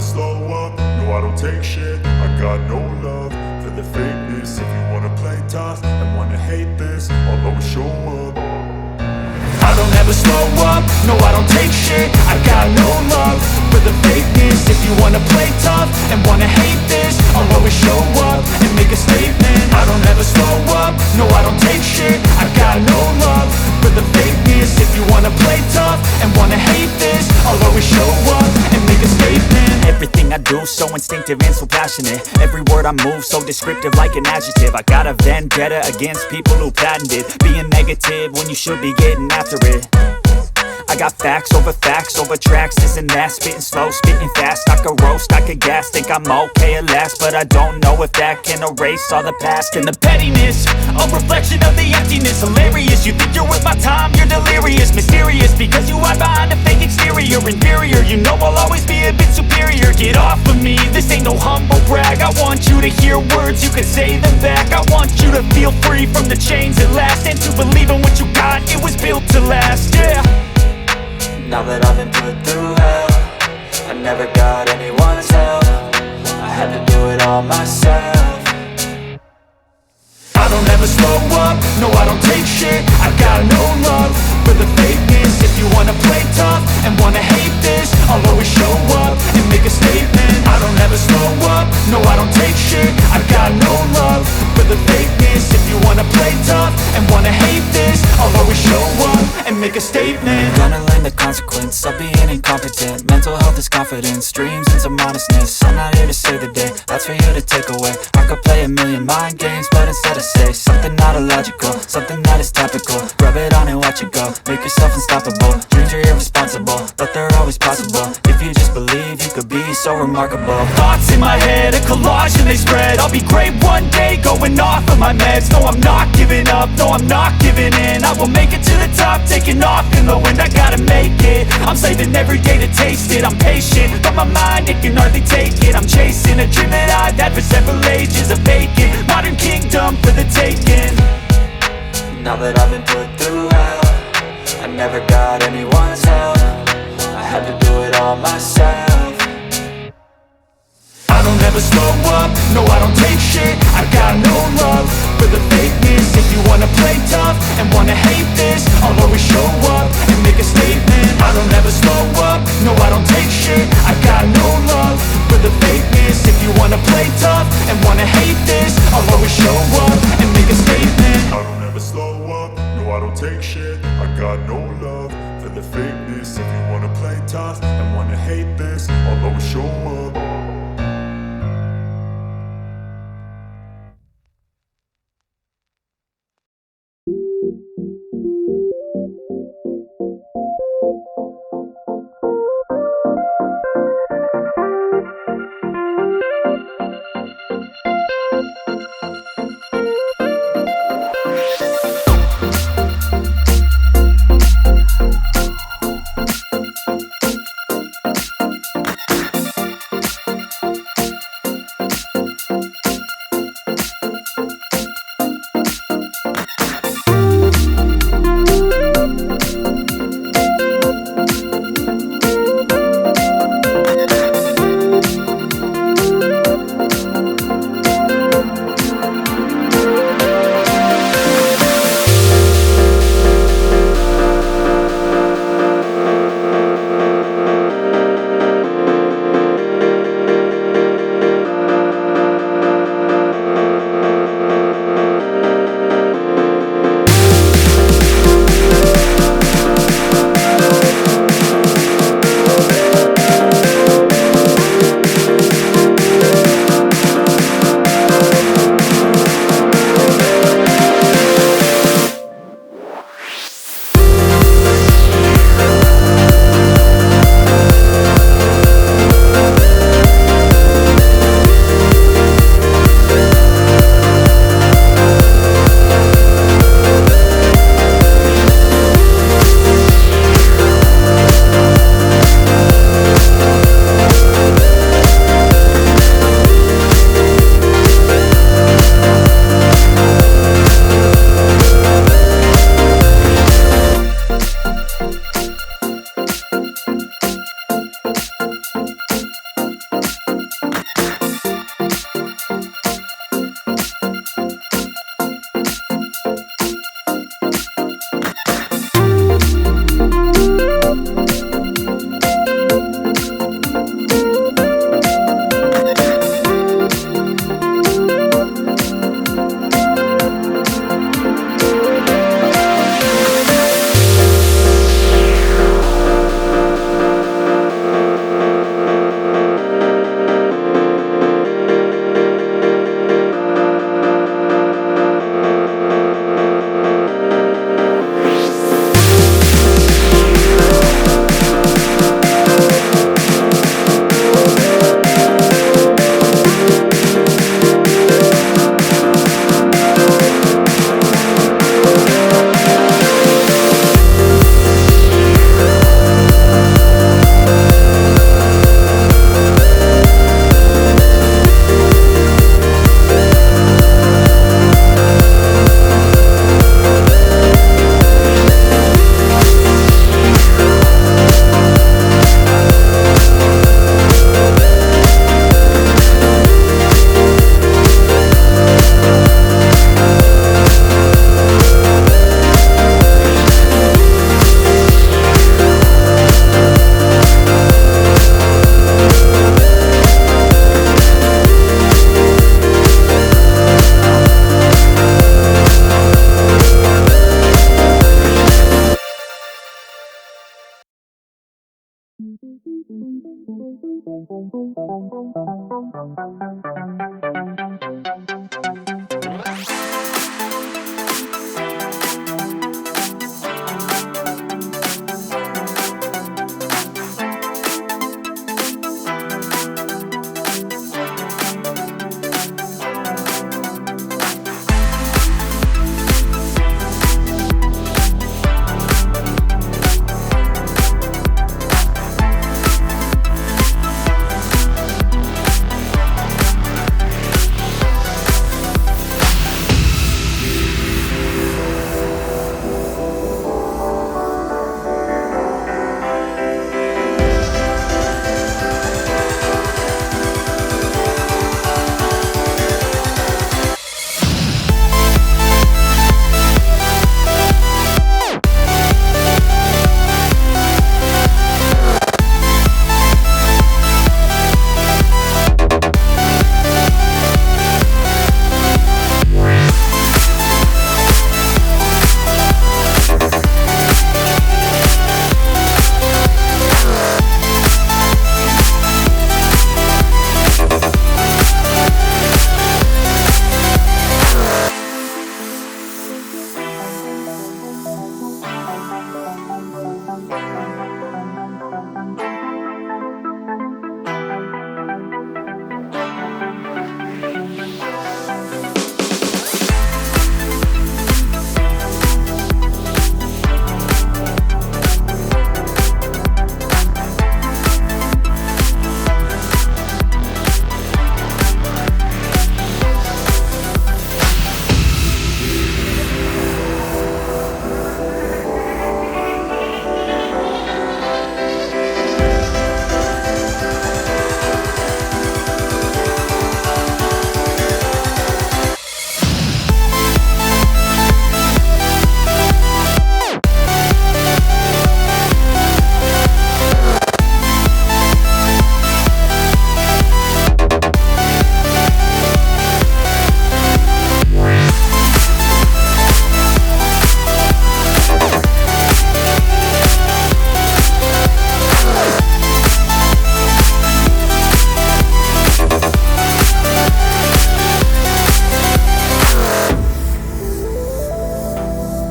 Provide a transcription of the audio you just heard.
slow up, no I don't take shit. I got no love for the fakeness. If you wanna play tough and wanna hate this, I'll always show up. I don't ever slow up, no I don't take shit. I got no love for the fakeness. If you wanna play tough and wanna hate this, I'll always show up and make a statement. I don't ever slow up, no I don't take shit. I got no love for the fakeness. If you wanna play tough and wanna hate this, I'll always show up and make a statement. Everything I do so instinctive and so passionate. Every word I move so descriptive like an adjective. I got a vendetta against people who patented being negative when you should be getting after it. I got facts over tracks, this and that. Spitting slow, spitting fast. I could roast, I could gas. Think I'm okay at last, but I don't know if that can erase all the past. And the pettiness, a reflection of the emptiness. Hilarious, you think you're worth my time, you're delirious. Mysterious, because you hide behind a fake exterior. Inferior, you know I'll always be a bit superior. Get off of me, this ain't no humble brag. I want you to hear words, you can say them back. I want you to feel free from the chains at last, and to believe in what you got, it was built to last, yeah. Now that I've been put through hell, I never got anyone's help. I had to do it all myself. I don't ever slow up, no I don't take shit. I got no love for the fakeness. If you wanna play tough and wanna hate this, I'll always show up and make a statement. I don't ever slow up, no I don't take shit. I got no love for the fakeness. If you wanna play tough and wanna hate this, I'll always show up and make a statement. Gonna learn the consequence of being incompetent. Mental health is confidence, dreams and some honestness. I'm not here to save the day, that's for you to take away. I could play a million mind games, but instead I say something not illogical, something that is topical. Rub it on and watch it go, make yourself unstoppable. Dreams are irresponsible, but they're always possible. If you just believe, you could be so remarkable. Thoughts in my head, a collage and they spread. I'll be great one day, going off of my meds. No I'm not giving up, no I'm not giving in. I will make it to the top, taking off in the wind. I gotta make it, I'm saving every day to taste it. I'm patient, but my mind, it can hardly take it. I'm chasing a dream that I've had for several ages. A vacant, modern kingdom for the taking. Now that I've been put through hell, I never got anyone's help. I had to do it all myself. I don't ever slow up, no I don't take shit. I got no love for the fakeness. If you wanna play tough and wanna hate this, I'll always show up and make a statement. I don't ever slow up, no I don't take shit. I got no love for the fakeness. If you wanna play tough and wanna hate this, I'll always show up and make a statement. I don't ever slow up, no I don't take shit. I got no love for the fakeness. If you wanna play tough and wanna hate this, I'll always show up.